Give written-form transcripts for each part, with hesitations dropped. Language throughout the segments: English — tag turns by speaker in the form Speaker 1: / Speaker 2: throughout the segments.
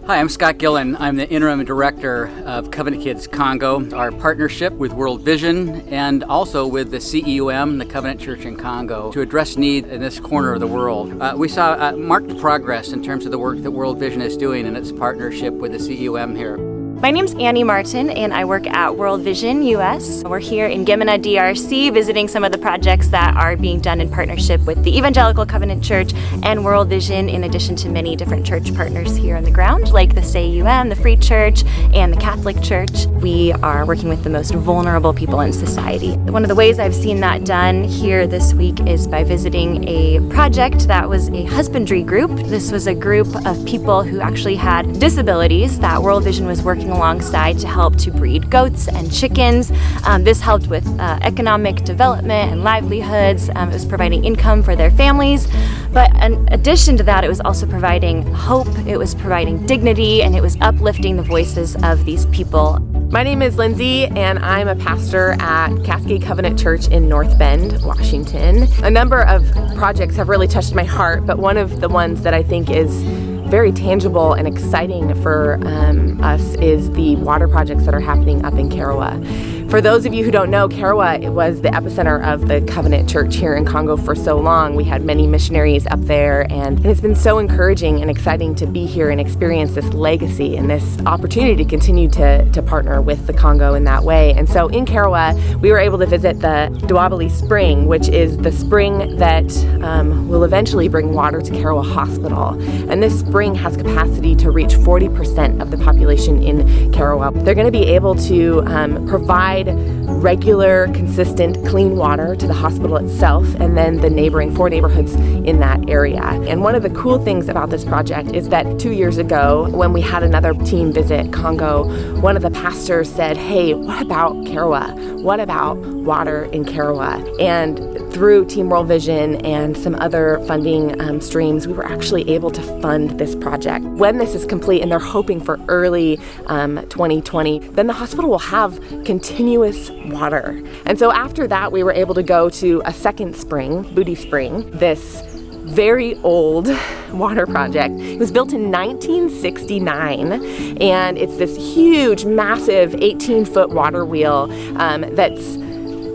Speaker 1: Hi, I'm Scott Gillen. I'm the Interim Director of Covenant Kids Congo, our partnership with World Vision and also with the CEUM, the Covenant Church in Congo, to address need in this corner of the world. We saw marked progress in terms of the work that World Vision is doing in its partnership with the CEUM here.
Speaker 2: My name's Annie Martin and I work at World Vision US. We're here in Gemena, DRC, visiting some of the projects that are being done in partnership with the Evangelical Covenant Church and World Vision, in addition to many different church partners here on the ground, like the CEUM, the Free Church, and the Catholic Church. We are working with the most vulnerable people in society. One of the ways I've seen that done here this week is by visiting a project that was a husbandry group. This was a group of people who actually had disabilities that World Vision was working alongside to help to breed goats and chickens. This helped with economic development and livelihoods. It was providing income for their families. But in addition to that, it was also providing hope, it was providing dignity, and it was uplifting the voices of these people.
Speaker 3: My name is Lindsay, and I'm a pastor at Cascade Covenant Church in North Bend, Washington. A number of projects have really touched my heart, but one of the ones that I think is very tangible and exciting for us is the water projects that are happening up in Karawa. For those of you who don't know, Karawa was the epicenter of the Covenant Church here in Congo for so long. We had many missionaries up there, and it's been so encouraging and exciting to be here and experience this legacy and this opportunity to continue to partner with the Congo in that way. And so in Karawa, we were able to visit the Douabali Spring, which is the spring that will eventually bring water to Karawa Hospital. And this spring has capacity to reach 40% of the population in Karawa. They're going to be able to provide regular, consistent, clean water to the hospital itself and then the neighboring 4 neighborhoods in that area. And one of the cool things about this project is that 2 years ago, when we had another team visit Congo, one of the pastors said, "Hey, what about Karawa? What about water in Karawa?" And through Team World Vision and some other funding streams, we were actually able to fund this project. When this is complete, and they're hoping for early 2020, then the hospital will have continuous water. And so after that, we were able to go to a second spring, Booty Spring, this very old water project. It was built in 1969, and it's this huge, massive 18-foot water wheel that's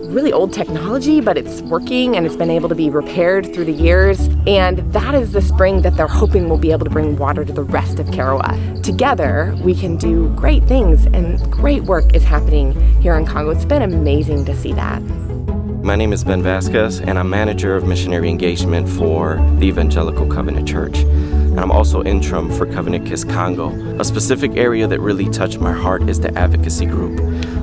Speaker 3: really old technology, but it's working and it's been able to be repaired through the years. And that is the spring that they're hoping will be able to bring water to the rest of Karawa. Together, we can do great things, and great work is happening here in Congo. It's been amazing to see that.
Speaker 4: My name is Ben Vasquez, and I'm manager of missionary engagement for the Evangelical Covenant Church. And I'm also interim for Covenant Kids Congo. A specific area that really touched my heart is the advocacy group.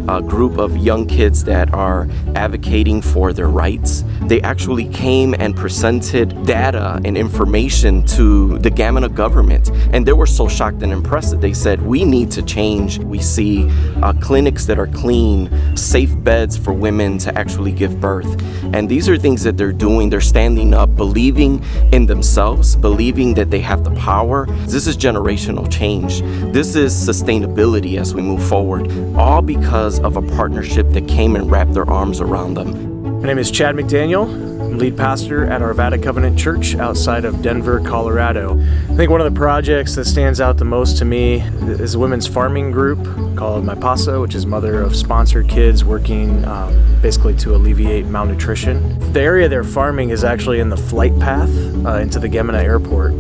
Speaker 4: A group of young kids that are advocating for their rights. They actually came and presented data and information to the Gemena government, and they were so shocked and impressed that they said, "We need to change." We see clinics that are clean, safe beds for women to actually give birth. And these are things that they're doing. They're standing up, believing in themselves, believing that they have the power. This is generational change. This is sustainability as we move forward, all because of a partnership that came and wrapped their arms around them.
Speaker 5: My name is Chad McDaniel. I'm lead pastor at Arvada Covenant Church outside of Denver, Colorado. I think one of the projects that stands out the most to me is a women's farming group called Mapasa, which is mother of sponsored kids working basically to alleviate malnutrition. The area they're farming is actually in the flight path into the Gemena airport.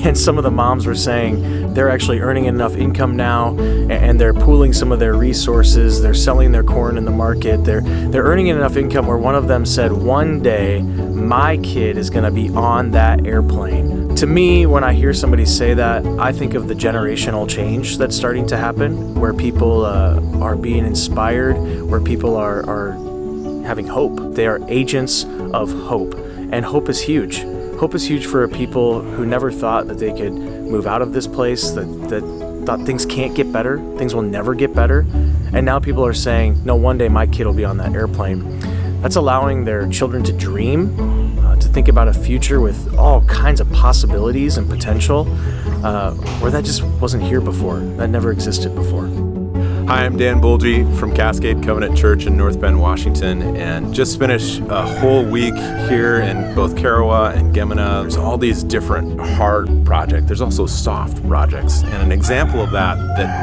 Speaker 5: And some of the moms were saying they're actually earning enough income now, and they're pooling some of their resources. They're selling their corn in the market. They're earning enough income where one of them said, "One day my kid is going to be on that airplane." To me, when I hear somebody say that, I think of the generational change that's starting to happen, where people are being inspired, where people are having hope. They are agents of hope, and hope is huge. Hope is huge for people who never thought that they could move out of this place, that thought things can't get better, things will never get better. And now people are saying, no, one day my kid will be on that airplane. That's allowing their children to dream, to think about a future with all kinds of possibilities and potential, where that just wasn't here before, that never existed before.
Speaker 6: Hi, I'm Dan Bulgy from Cascade Covenant Church in North Bend, Washington, and just finished a whole week here in both Karawa and Gemena. There's all these different hard projects. There's also soft projects, and an example of that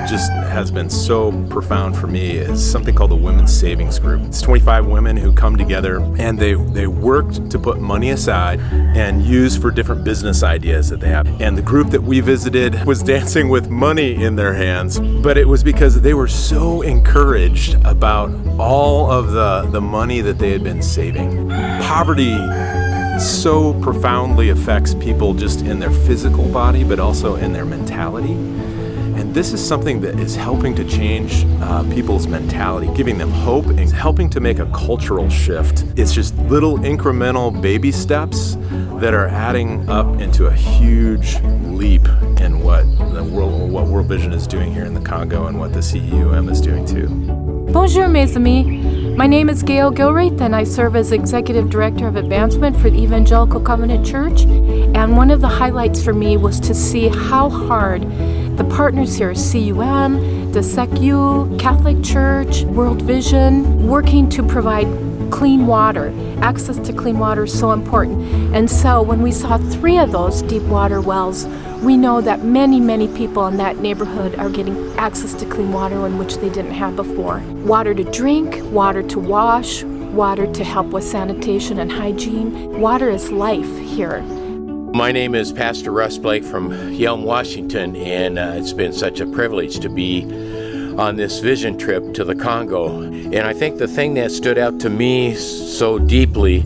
Speaker 6: just has been so profound for me is something called the Women's Savings Group. It's 25 women who come together, and they worked to put money aside and use for different business ideas that they have. And the group that we visited was dancing with money in their hands, but it was because they were so encouraged about all of the money that they had been saving. Poverty so profoundly affects people just in their physical body, but also in their mentality. And this is something that is helping to change people's mentality, giving them hope and helping to make a cultural shift. It's just little incremental baby steps that are adding up into a huge leap in what World Vision is doing here in the Congo and what the CEUM is doing too.
Speaker 7: Bonjour, mes amis. My name is Gail Gilreath, and I serve as Executive Director of Advancement for the Evangelical Covenant Church. And one of the highlights for me was to see how hard the partners here, CUM, the SECU, Catholic Church, World Vision, working to provide clean water. Access to clean water is so important. And so when we saw 3 of those deep water wells, we know that many, many people in that neighborhood are getting access to clean water in which they didn't have before. Water to drink, water to wash, water to help with sanitation and hygiene. Water is life here.
Speaker 8: My name is Pastor Russ Blake from Yelm, Washington, and it's been such a privilege to be on this vision trip to the Congo. And I think the thing that stood out to me so deeply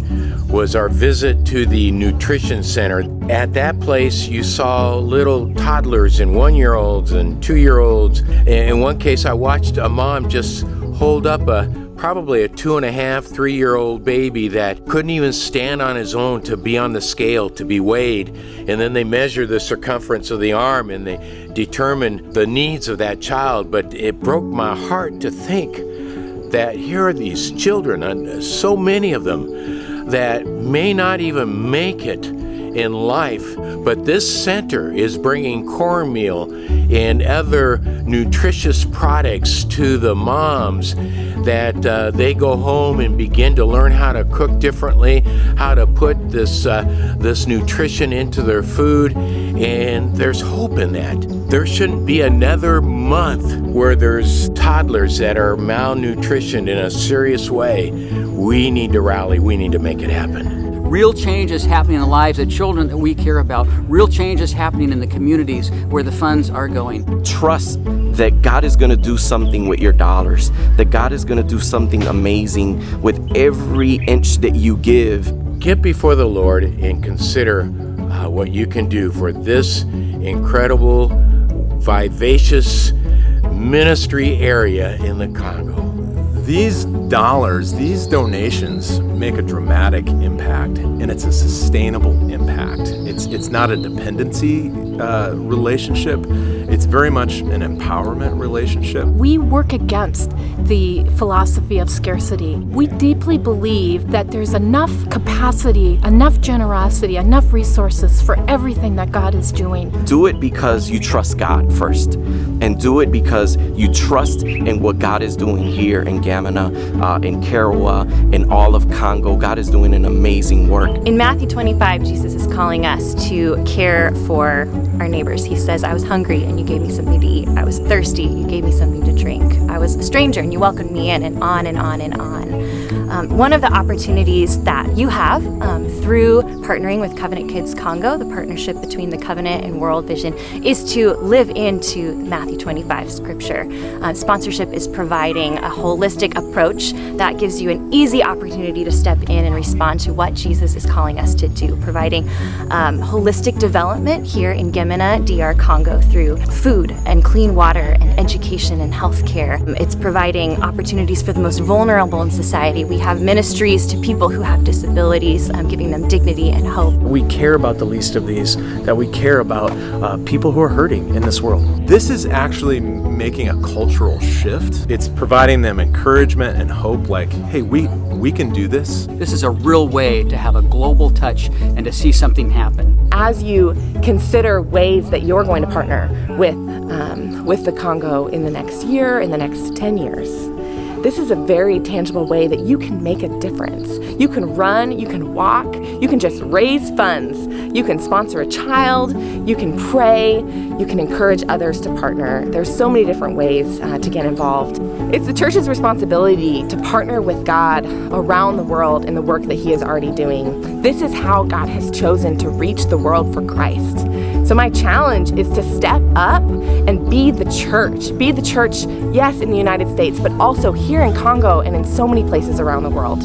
Speaker 8: was our visit to the nutrition center. At that place, you saw little toddlers and 1-year-olds and 2-year-olds. In one case, I watched a mom just hold up probably a 2.5, 3-year-old baby that couldn't even stand on his own to be on the scale, to be weighed. And then they measure the circumference of the arm and they determine the needs of that child. But it broke my heart to think that here are these children, and so many of them, that may not even make it in life, but this center is bringing cornmeal and other nutritious products to the moms that they go home and begin to learn how to cook differently, how to put this nutrition into their food, and there's hope in that. There shouldn't be another month where there's toddlers that are malnutritioned in a serious way. We need to rally, we need to make it happen.
Speaker 1: Real change is happening in the lives of children that we care about. Real change is happening in the communities where the funds are going.
Speaker 4: Trust that God is going to do something with your dollars, that God is going to do something amazing with every inch that you give.
Speaker 8: Get before the Lord and consider what you can do for this incredible, vivacious ministry area in the Congo.
Speaker 6: These dollars, these donations make a dramatic impact, and it's a sustainable impact. It's not a dependency relationship. It's very much an empowerment relationship.
Speaker 7: We work against the philosophy of scarcity. We deeply believe that there's enough capacity, enough generosity, enough resources for everything that God is doing.
Speaker 4: Do it because you trust God first, and do it because you trust in what God is doing here in Gemena, in Karawa, in all of Congo. God is doing an amazing work.
Speaker 2: In Matthew 25, Jesus is calling us to care for our neighbors. He says, I was hungry and you gave me something to eat. I was thirsty, you gave me something to drink. I was a stranger and you welcomed me in, and on and on and on. One of the opportunities that you have through partnering with Covenant Kids Congo, the partnership between the Covenant and World Vision, is to live into Matthew 25 scripture. Sponsorship is providing a holistic approach that gives you an easy opportunity to step in and respond to what Jesus is calling us to do, providing holistic development here in Gemena, DR Congo, through food and clean water and education and health care. It's providing opportunities for the most vulnerable in society. We have ministries to people who have disabilities, giving them dignity and hope.
Speaker 5: We care about the least of these, that we care about people who are hurting in this world.
Speaker 6: This is actually making a cultural shift. It's providing them encouragement and hope, like, hey, we can do this.
Speaker 1: This is a real way to have a global touch and to see something happen.
Speaker 3: As you consider ways that you're going to partner with the Congo in the next year, in the next 10 years, this is a very tangible way that you can make a difference. You can run, you can walk, you can just raise funds, you can sponsor a child, you can pray, you can encourage others to partner. There's so many different ways to get involved. It's the church's responsibility to partner with God around the world in the work that He is already doing. This is how God has chosen to reach the world for Christ. So my challenge is to step up and be the church. Be the church, yes, in the United States, but also here in Congo and in so many places around the world.